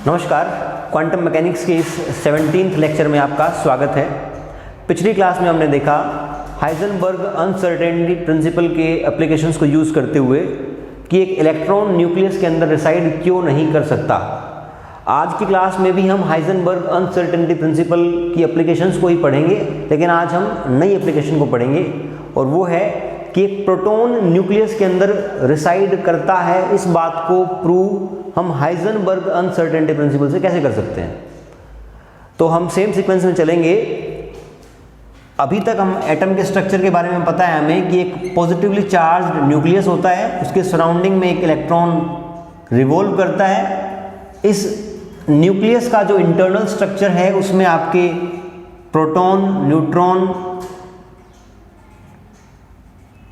नमस्कार, quantum mechanics के इस 17th लेक्चर में आपका स्वागत है। पिछली क्लास में हमने देखा हाइजेनबर्ग अनसर्टेनिटी प्रिंसिपल के एप्लीकेशंस को यूज़ करते हुए कि एक इलेक्ट्रॉन न्यूक्लियस के अंदर रिसाइड क्यों नहीं कर सकता। आज की क्लास में भी हम हाइजेनबर्ग अनसर्टेनिटी प्रिंसिपल की एप्लीकेशंस को ही पढ़ेंगे, लेकिन आज हम नई एप्लीकेशन को पढ़ेंगे और वो है कि एक प्रोटॉन न्यूक्लियस के अंदर रिसाइड करता है। इस बात को प्रूव हम हाइजेनबर्ग अनसर्टेनिटी प्रिंसिपल से कैसे कर सकते हैं। तो हम सेम सीक्वेंस में चलेंगे। अभी तक हम एटम के स्ट्रक्चर के बारे में पता है हमें कि एक पॉजिटिवली चार्ज्ड न्यूक्लियस होता है, उसके सराउंडिंग में एक इलेक्ट्रॉन रिवॉल्व करता है। इस न्यूक्लियस का जो इंटरनल स्ट्रक्चर है उसमें आपके प्रोटॉन, न्यूट्रॉन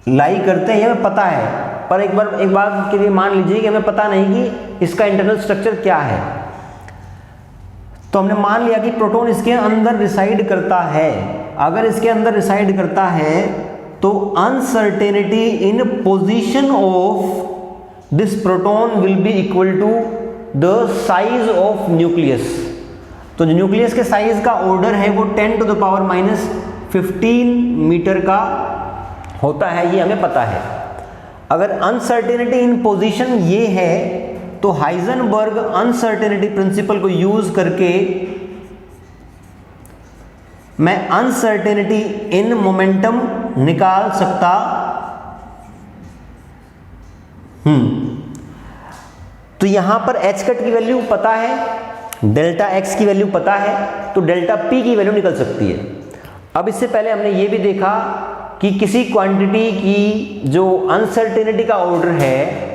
लाई करते हैं, ये हमें पता है, पर एक बार के लिए मान लीजिए कि हमें पता नहीं कि इसका इंटरनल स्ट्रक्चर क्या है। तो हमने मान लिया कि प्रोटॉन इसके अंदर रिसाइड करता है। अगर इसके अंदर रिसाइड करता है तो uncertainty in position of this proton will be equal to the size of nucleus. तो जो न्यूक्लियस के साइज का ऑर्डर है वो 10⁻⁻15 मीटर का होता है, ये हमें पता है। अगर अनसर्टेनिटी इन पोजीशन ये है तो हाइजेनबर्ग अनसर्टेनिटी प्रिंसिपल को यूज करके मैं अनसर्टेनिटी इन मोमेंटम निकाल सकता तो यहां पर एच कट की वैल्यू पता है, डेल्टा एक्स की वैल्यू पता है, तो डेल्टा पी की वैल्यू निकल सकती है। अब इससे पहले हमने ये भी देखा कि किसी क्वांटिटी की जो अनसर्टेनिटी का ऑर्डर है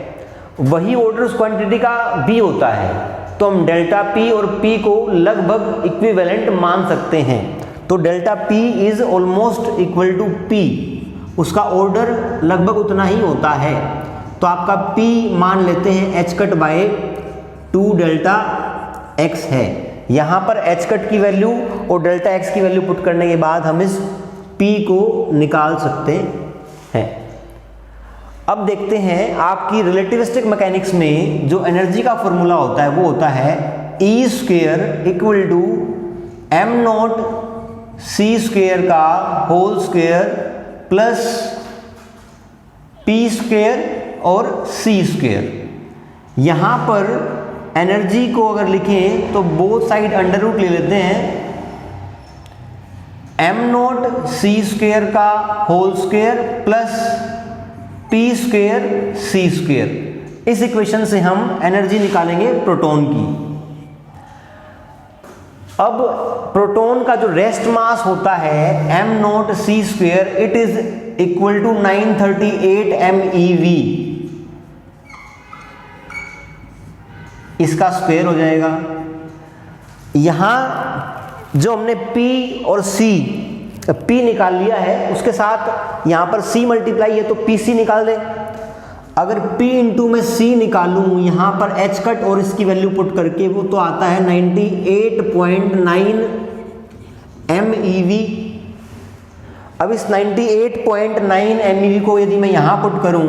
वही ऑर्डर उस क्वांटिटी का भी होता है, तो हम डेल्टा पी और पी को लगभग इक्विवेलेंट मान सकते हैं। तो delta P is almost equal to P, उसका ऑर्डर लगभग उतना ही होता है। तो आपका पी मान लेते हैं H cut by 2 delta x है। यहाँ पर एच कट की वैल्यू और डेल्टा एक्स की वैल्यू पुट करने के बाद हम इस पी को निकाल सकते हैं। अब देखते हैं आपकी रिलेटिविस्टिक मैकेनिक्स में जो एनर्जी का फॉर्मूला होता है वो होता है E square equal to m not C square का whole square plus p square और सी स्क्वायर। यहां पर एनर्जी को अगर लिखें तो बोथ साइड अंडर रूट ले लेते हैं, एम नॉट सी स्क्वायर का whole square plus p square c square. इस इक्वेशन से हम एनर्जी निकालेंगे प्रोटॉन की। अब प्रोटॉन का जो रेस्ट मास होता है M not C square, it is equal to 938 MeV। इसका स्क्वायर हो जाएगा। यहां जो हमने P और C, P निकाल लिया है, उसके साथ यहाँ पर C मल्टीप्लाई है तो PC निकाल दें। अगर P इंटू में C निकालूँ यहाँ पर H कट और इसकी वैल्यू पुट करके, वो तो आता है 98.9 MeV। अब इस 98.9 MeV को यदि मैं यहाँ पुट करूँ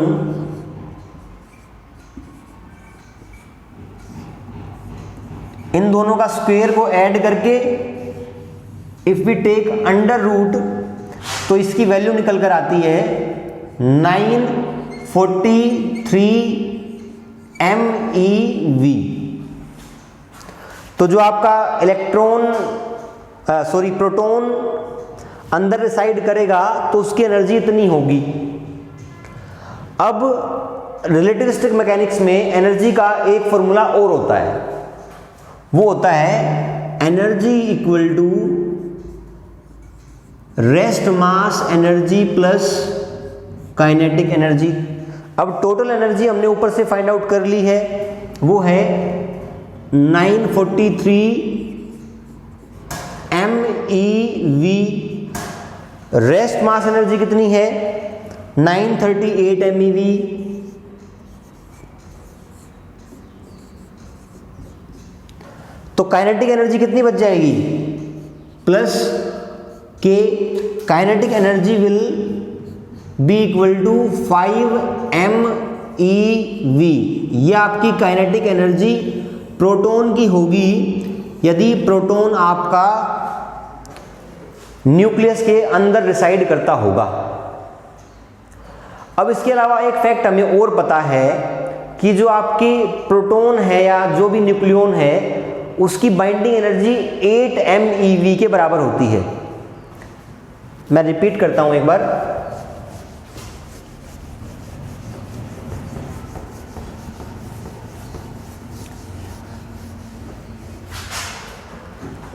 इन दोनों का स्क्वायर को ऐड करके, if we take under root तो इसकी वैल्यू निकल कर आती है 943 MeV। तो जो आपका प्रोटॉन अंदर रिसाइड करेगा तो उसकी एनर्जी इतनी होगी। अब रिलेटिविस्टिक मैकेनिक्स में एनर्जी का एक फॉर्मूला और होता है, वो होता है energy equal to rest mass energy plus kinetic energy. अब टोटल एनर्जी हमने ऊपर से फाइंड आउट कर ली है, वो है 943 MeV। रेस्ट मास एनर्जी कितनी है 938 MeV। तो काइनेटिक एनर्जी कितनी बच जाएगी प्लस के kinetic energy will be equal to 5 MeV। ये आपकी काइनेटिक एनर्जी प्रोटॉन की होगी यदि प्रोटॉन आपका न्यूक्लियस के अंदर रिसाइड करता होगा। अब इसके अलावा एक फैक्ट हमें और पता है कि जो आपकी प्रोटॉन है या जो भी न्यूक्लियॉन है उसकी बाइंडिंग एनर्जी 8 MeV के बराबर होती है। मैं रिपीट करता हूं एक बार,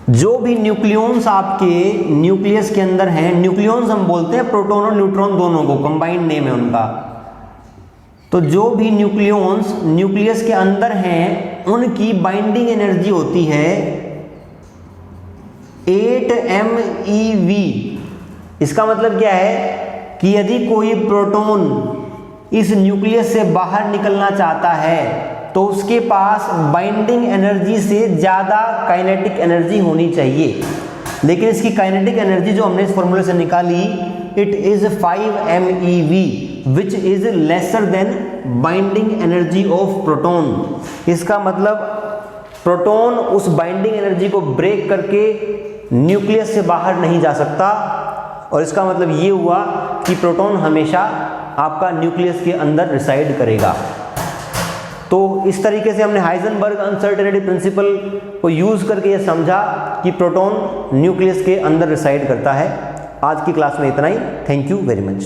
जो भी न्यूक्लियॉन्स आपके न्यूक्लियस के अंदर हैं, न्यूक्लियॉन्स हम बोलते हैं प्रोटॉन और न्यूट्रॉन दोनों को, कंबाइंड नेम है उनका। तो जो भी न्यूक्लियॉन्स न्यूक्लियस के अंदर हैं उनकी बाइंडिंग एनर्जी होती है 8 MeV। इसका मतलब क्या है कि यदि कोई प्रोटॉन इस न्यूक्लियस से बाहर निकलना चाहता है तो उसके पास बाइंडिंग एनर्जी से ज़्यादा काइनेटिक एनर्जी होनी चाहिए, लेकिन इसकी काइनेटिक एनर्जी जो हमने इस फॉर्मूले से निकाली it is 5 MeV which is lesser than binding energy of proton. इसका मतलब प्रोटॉन उस बाइंडिंग एनर्जी को ब्रेक करके न्यूक्लियस से बाहर नहीं जा सकता, और इसका मतलब ये हुआ कि प्रोटॉन हमेशा आपका न्यूक्लियस के अंदर रिसाइड करेगा। तो इस तरीके से हमने हाइजेनबर्ग अनसर्टेनिटी प्रिंसिपल को यूज करके ये समझा कि प्रोटॉन न्यूक्लियस के अंदर रिसाइड करता है। आज की क्लास में इतना ही। Thank you very much.